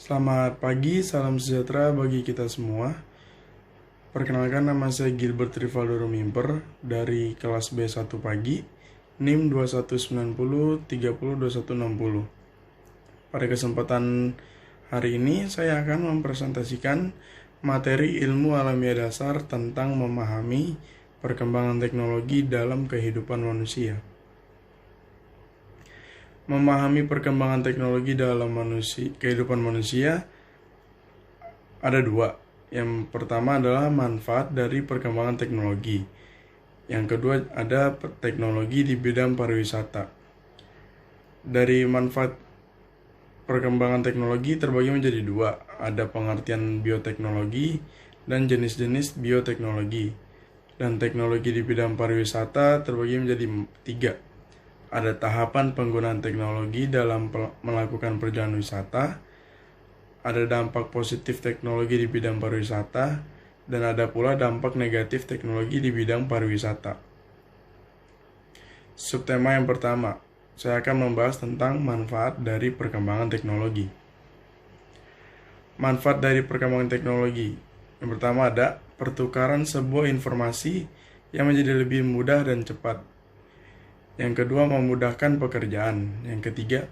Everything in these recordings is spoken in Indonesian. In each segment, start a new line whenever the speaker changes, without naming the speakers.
Selamat pagi, salam sejahtera bagi kita semua. Perkenalkan, nama saya Gilbert Rivaldo Rumimper dari kelas B1 pagi, NIM 2190302160. Pada kesempatan hari ini, saya akan mempresentasikan materi ilmu alamiah dasar tentang memahami perkembangan teknologi dalam kehidupan manusia. Memahami perkembangan teknologi dalam kehidupan manusia ada dua. Yang pertama adalah manfaat dari perkembangan teknologi. Yang kedua ada teknologi di bidang pariwisata. Dari manfaat perkembangan teknologi terbagi menjadi dua. Ada pengertian bioteknologi dan jenis-jenis bioteknologi. Dan teknologi di bidang pariwisata terbagi menjadi tiga. Ada tahapan penggunaan teknologi dalam melakukan perjalanan wisata, ada dampak positif teknologi di bidang pariwisata, dan ada pula dampak negatif teknologi di bidang pariwisata. Subtema yang pertama, saya akan membahas tentang manfaat dari perkembangan teknologi. Manfaat dari perkembangan teknologi. Yang pertama ada pertukaran sebuah informasi yang menjadi lebih mudah dan cepat. Yang kedua, memudahkan pekerjaan. Yang ketiga,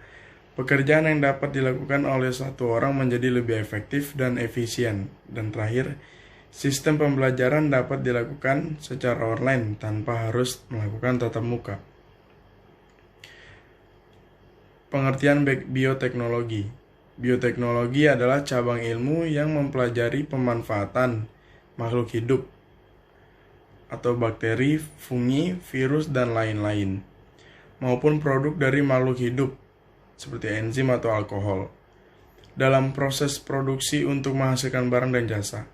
pekerjaan yang dapat dilakukan oleh satu orang menjadi lebih efektif dan efisien. Dan terakhir, sistem pembelajaran dapat dilakukan secara online tanpa harus melakukan tatap muka. Pengertian bioteknologi. Bioteknologi adalah cabang ilmu yang mempelajari pemanfaatan makhluk hidup atau bakteri, fungi, virus, dan lain-lain, maupun produk dari makhluk hidup seperti enzim atau alkohol dalam proses produksi untuk menghasilkan barang dan jasa.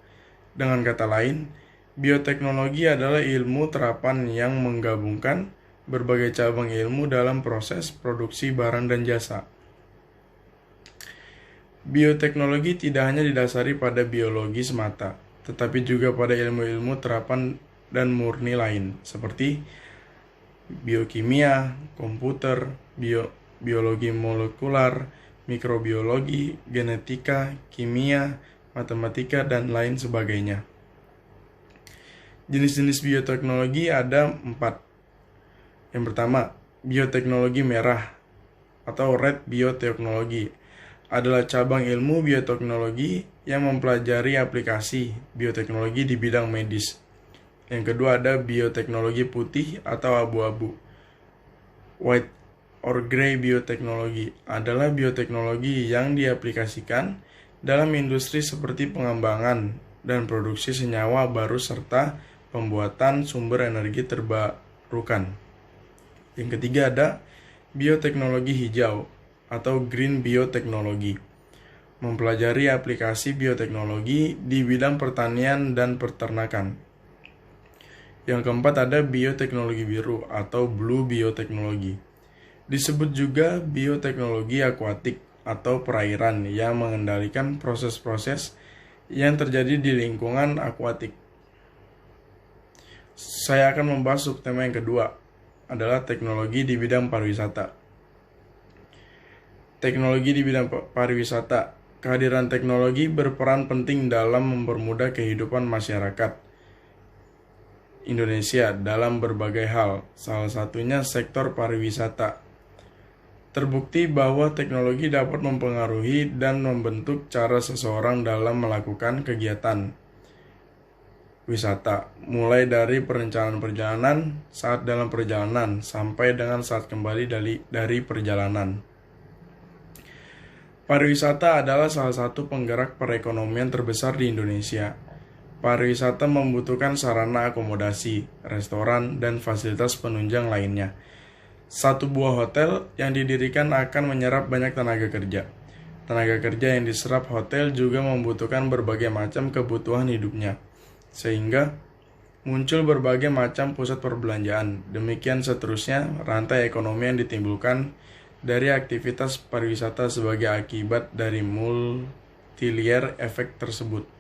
Dengan kata lain, bioteknologi adalah ilmu terapan yang menggabungkan berbagai cabang ilmu dalam proses produksi barang dan jasa. Bioteknologi tidak hanya didasari pada biologi semata, tetapi juga pada ilmu-ilmu terapan dan murni lain, seperti biokimia, komputer, biologi molekular, mikrobiologi, genetika, kimia, matematika, dan lain sebagainya. Jenis-jenis bioteknologi ada 4. Yang pertama, bioteknologi merah atau red bioteknologi adalah cabang ilmu bioteknologi yang mempelajari aplikasi bioteknologi di bidang medis. Yang kedua ada bioteknologi putih atau abu-abu. White or gray bioteknologi adalah bioteknologi yang diaplikasikan dalam industri seperti pengembangan dan produksi senyawa baru serta pembuatan sumber energi terbarukan. Yang ketiga ada bioteknologi hijau atau green bioteknologi, mempelajari aplikasi bioteknologi di bidang pertanian dan peternakan. Yang keempat ada bioteknologi biru atau blue bioteknologi. Disebut juga bioteknologi akuatik atau perairan yang mengendalikan proses-proses yang terjadi di lingkungan akuatik. Saya akan membahas subtema yang kedua, adalah teknologi di bidang pariwisata. Teknologi di bidang pariwisata. Kehadiran teknologi berperan penting dalam mempermudah kehidupan masyarakat Indonesia dalam berbagai hal, salah satunya sektor pariwisata. Terbukti bahwa teknologi dapat mempengaruhi dan membentuk cara seseorang dalam melakukan kegiatan wisata, mulai dari perencanaan perjalanan, saat dalam perjalanan, sampai dengan saat kembali dari perjalanan. Pariwisata adalah salah satu penggerak perekonomian terbesar di Indonesia. Pariwisata membutuhkan sarana akomodasi, restoran, dan fasilitas penunjang lainnya. Satu buah hotel yang didirikan akan menyerap banyak tenaga kerja. Tenaga kerja yang diserap hotel juga membutuhkan berbagai macam kebutuhan hidupnya, sehingga muncul berbagai macam pusat perbelanjaan. Demikian seterusnya rantai ekonomi yang ditimbulkan dari aktivitas pariwisata sebagai akibat dari multilier efek tersebut.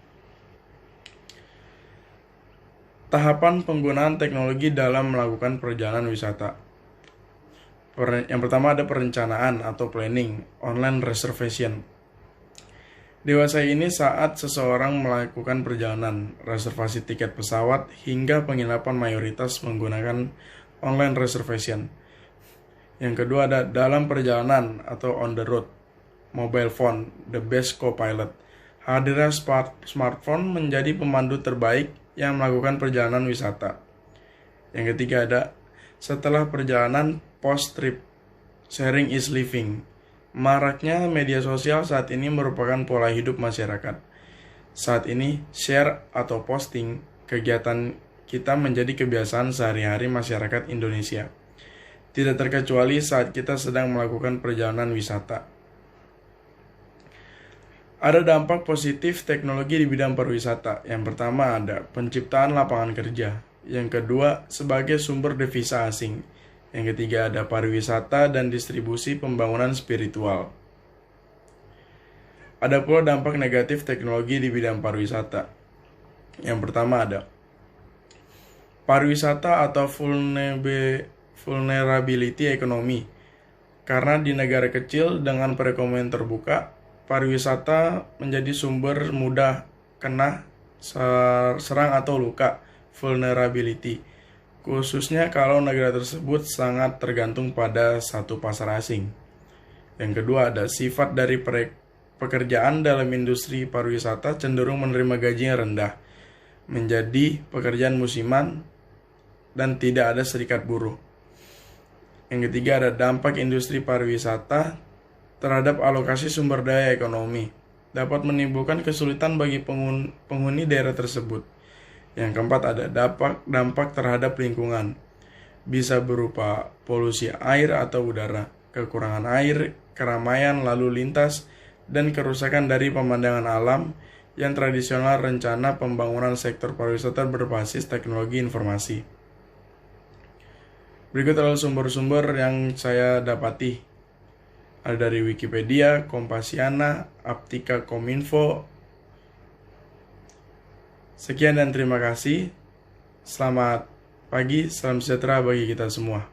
Tahapan penggunaan teknologi dalam melakukan perjalanan wisata. Yang pertama ada perencanaan atau planning, online reservation. Dewasa ini saat seseorang melakukan perjalanan, reservasi tiket pesawat, hingga penginapan mayoritas menggunakan online reservation. Yang kedua ada dalam perjalanan atau on the road. Mobile phone, the best co-pilot. Hadirnya smartphone menjadi pemandu terbaik yang melakukan perjalanan wisata. Yang ketiga ada setelah perjalanan post-trip, sharing is living. Maraknya media sosial saat ini merupakan pola hidup masyarakat. Saat ini, share atau posting kegiatan kita menjadi kebiasaan sehari-hari masyarakat Indonesia. Tidak terkecuali saat kita sedang melakukan perjalanan wisata. Ada dampak positif teknologi di bidang pariwisata. Yang pertama ada penciptaan lapangan kerja. Yang kedua, sebagai sumber devisa asing. Yang ketiga ada pariwisata dan distribusi pembangunan spiritual. Ada pula dampak negatif teknologi di bidang pariwisata. Yang pertama ada pariwisata atau vulnerability ekonomi. Karena di negara kecil dengan perekonomian terbuka, pariwisata menjadi sumber mudah kena serang atau luka, vulnerability. Khususnya kalau negara tersebut sangat tergantung pada satu pasar asing. Yang kedua ada sifat dari pekerjaan dalam industri pariwisata cenderung menerima gaji yang rendah, menjadi pekerjaan musiman, dan tidak ada serikat buruh. Yang ketiga ada dampak industri pariwisata terhadap alokasi sumber daya ekonomi, dapat menimbulkan kesulitan bagi penghuni daerah tersebut. Yang keempat ada dampak terhadap lingkungan, bisa berupa polusi air atau udara, kekurangan air, keramaian lalu lintas, dan kerusakan dari pemandangan alam yang tradisional. Rencana pembangunan sektor pariwisata berbasis teknologi informasi. Berikut adalah sumber-sumber yang saya dapati. Ada dari Wikipedia, Kompasiana, Aptika Kominfo. Sekian dan terima kasih. Selamat pagi, salam sejahtera bagi kita semua.